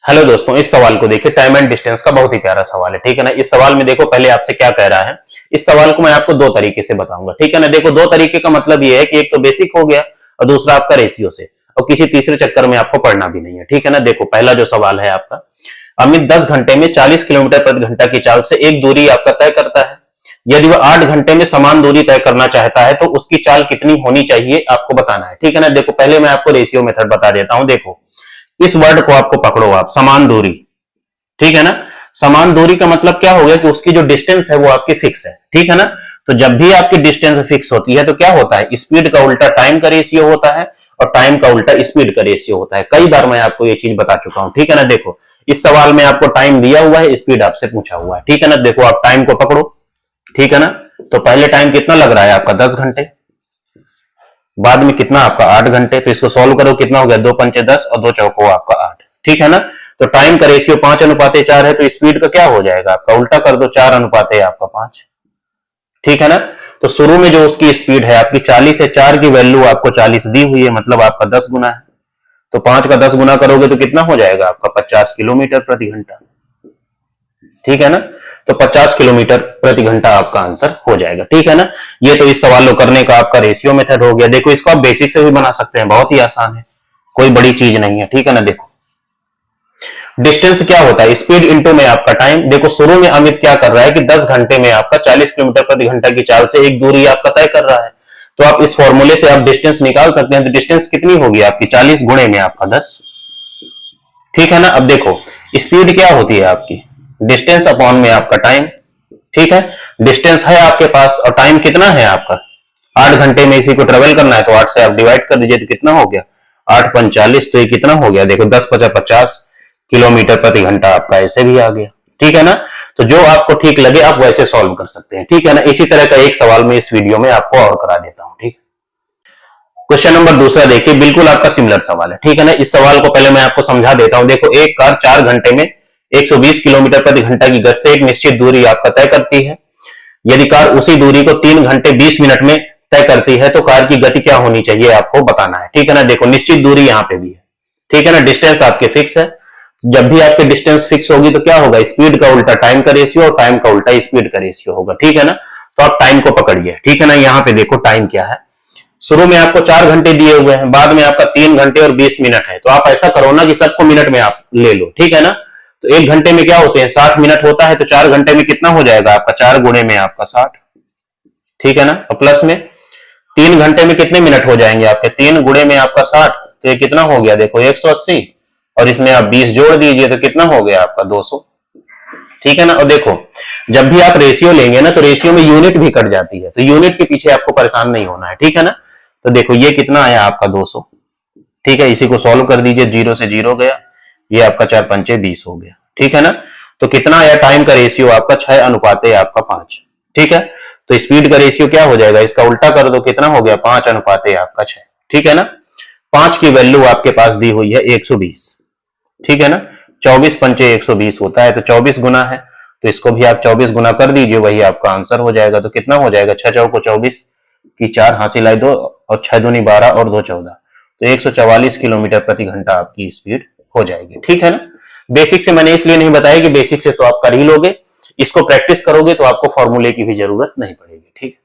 Hello दोस्तों, इस सवाल को देखिए। टाइम एंड डिस्टेंस का बहुत ही प्यारा सवाल है, ठीक है ना। इस सवाल में देखो पहले आपसे क्या कह रहा है। इस सवाल को मैं आपको दो तरीके से बताऊंगा, ठीक है ना। देखो, दो तरीके का मतलब ये है कि एक तो बेसिक हो गया और दूसरा आपका रेशियो से, और किसी तीसरे चक्कर में आपको पढ़ना भी नहीं है, ठीक है ना। देखो, पहला जो सवाल है आपका, अमित 10 घंटे में 40 किलोमीटर प्रति घंटा की चाल से एक दूरी आपका तय करता है। यदि वह 8 घंटे में समान दूरी तय करना चाहता है तो उसकी चाल कितनी होनी चाहिए आपको बताना है, ठीक है ना। देखो, पहले मैं आपको रेशियो मेथड बता देता हूं। देखो, इस वर्ड को आपको पकड़ो आप, समान दूरी, ठीक है ना। समान दूरी का मतलब क्या हो गया कि उसकी जो डिस्टेंस है वो आपकी फिक्स है, ठीक है ना। तो जब भी आपकी डिस्टेंस फिक्स होती है तो क्या होता है, स्पीड का उल्टा टाइम का रेशियो होता है और टाइम का उल्टा स्पीड का रेशियो होता है। कई बार मैं आपको ये चीज बता चुका हूं, ठीक है ना। देखो, इस सवाल में आपको टाइम दिया हुआ है, स्पीड आपसे पूछा हुआ है, ठीक है ना। देखो, आप टाइम को पकड़ो, ठीक है ना। तो पहले टाइम कितना लग रहा है आपका 10 घंटे, बाद में कितना आपका 8 घंटे। तो इसको सॉल्व करो, कितना हो गया, 2 पंचे 10 और 2 चौको आपका 8, ठीक है ना। तो टाइम का रेशियो 5:4 है, तो स्पीड का क्या हो जाएगा आपका, उल्टा कर दो, 4:5, ठीक है ना। तो शुरू में जो उसकी स्पीड है आपकी 40 है, 4 की वैल्यू आपको 40 दी हुई है, मतलब आपका 10 गुना है। तो 5 का 10 गुना करोगे तो कितना हो जाएगा आपका 50 किलोमीटर प्रति घंटा, ठीक है ना। तो 50 किलोमीटर प्रति घंटा आपका आंसर हो जाएगा, ठीक है ना। ये तो इस सवाल को करने का आपका रेशियो मेथड हो गया। देखो, इसको आप बेसिक से भी बना सकते हैं, बहुत ही आसान है, कोई बड़ी चीज नहीं है, ठीक है ना। देखो, डिस्टेंस क्या होता है, स्पीड इंटू में आपका टाइम। देखो, शुरू में अमित क्या कर रहा है कि 10 घंटे में आपका 40 किलोमीटर प्रति घंटा की चाल से एक दूरी आपका तय कर रहा है। तो आप इस फॉर्मूले से आप डिस्टेंस निकाल सकते हैं। तो डिस्टेंस कितनी होगी आपकी, 40 गुणे में आपका 10, ठीक है ना। अब देखो, स्पीड क्या होती है आपकी, डिस्टेंस अपॉन में आपका टाइम, ठीक है। डिस्टेंस है आपके पास और टाइम कितना है आपका, 8 घंटे में इसी को ट्रेवल करना है, तो 8 से आप डिवाइड कर दीजिए, तो कितना हो गया 8×5 = 40। तो ये कितना हो गया, देखो 10×50 किलोमीटर प्रति घंटा आपका ऐसे भी आ गया, ठीक है ना। तो जो आपको ठीक लगे आप वैसे सॉल्व कर सकते हैं, ठीक है ना। इसी तरह का एक सवाल मैं इस वीडियो में आपको और करा देता हूं, ठीक है। क्वेश्चन नंबर दूसरा देखिए, बिल्कुल आपका सिमिलर सवाल है, ठीक है ना। इस सवाल को पहले मैं आपको समझा देता हूं। देखो, एक कार 4 घंटे में 120 किलोमीटर प्रति घंटा की गति से एक निश्चित दूरी आपका तय करती है। यदि कार उसी दूरी को 3 घंटे 20 मिनट में तय करती है तो कार की गति क्या होनी चाहिए आपको बताना है, ठीक है ना। देखो, निश्चित दूरी यहां पे भी है, ठीक है ना। डिस्टेंस आपके फिक्स है। जब भी आपके डिस्टेंस फिक्स होगी तो क्या होगा, स्पीड का उल्टा टाइम का रेशियो और टाइम का उल्टा स्पीड का रेशियो होगा, ठीक है ना। तो आप टाइम को पकड़िए, ठीक है ना। यहाँ पे देखो टाइम क्या है, शुरू में आपको 4 घंटे दिए हुए हैं, बाद में आपका 3 घंटे और 20 मिनट है। तो आप ऐसा करो ना कि सबको मिनट में आप ले लो, ठीक है ना। तो 1 घंटे में क्या होते हैं, 60 मिनट होता है। तो 4 घंटे में कितना हो जाएगा आपका, 4 गुणे में आपका 60, ठीक है ना। और प्लस में 3 घंटे में कितने मिनट हो जाएंगे आपके, 3 गुणे में आपका 60। तो ये कितना हो गया, देखो 180, और इसमें आप 20 जोड़ दीजिए तो कितना हो गया आपका 200, ठीक है ना। और देखो, जब भी आप रेशियो लेंगे ना तो रेशियो में यूनिट भी कट जाती है, तो यूनिट के पीछे आपको परेशान नहीं होना है, ठीक है ना। तो देखो, ये कितना आया आपका 200, ठीक है। इसी को सॉल्व कर दीजिए, 0 से 0 गया, ये आपका 4×5 = 20 हो गया, ठीक है ना। तो कितना आया, टाइम का रेशियो आपका 6:5, ठीक है। तो स्पीड का रेशियो क्या हो जाएगा, इसका उल्टा कर दो, कितना हो गया 5:6, ठीक है ना। 5 की वैल्यू आपके पास दी हुई है 120, ठीक है ना। 24×5 = 120 होता है, तो 24 गुना है, तो इसको भी आप 24 गुना कर दीजिए, वही आपका आंसर हो जाएगा। तो कितना हो जाएगा, 6 चौको 24 की 4 हासिल आई 2 और 6 दूनी 12 और 2 14, तो 144 किलोमीटर प्रति घंटा आपकी स्पीड हो जाएगी, ठीक है ना। बेसिक से मैंने इसलिए नहीं बताया कि बेसिक से तो आप कर ही लोगे, इसको प्रैक्टिस करोगे तो आपको फॉर्मूले की भी जरूरत नहीं पड़ेगी, ठीक है।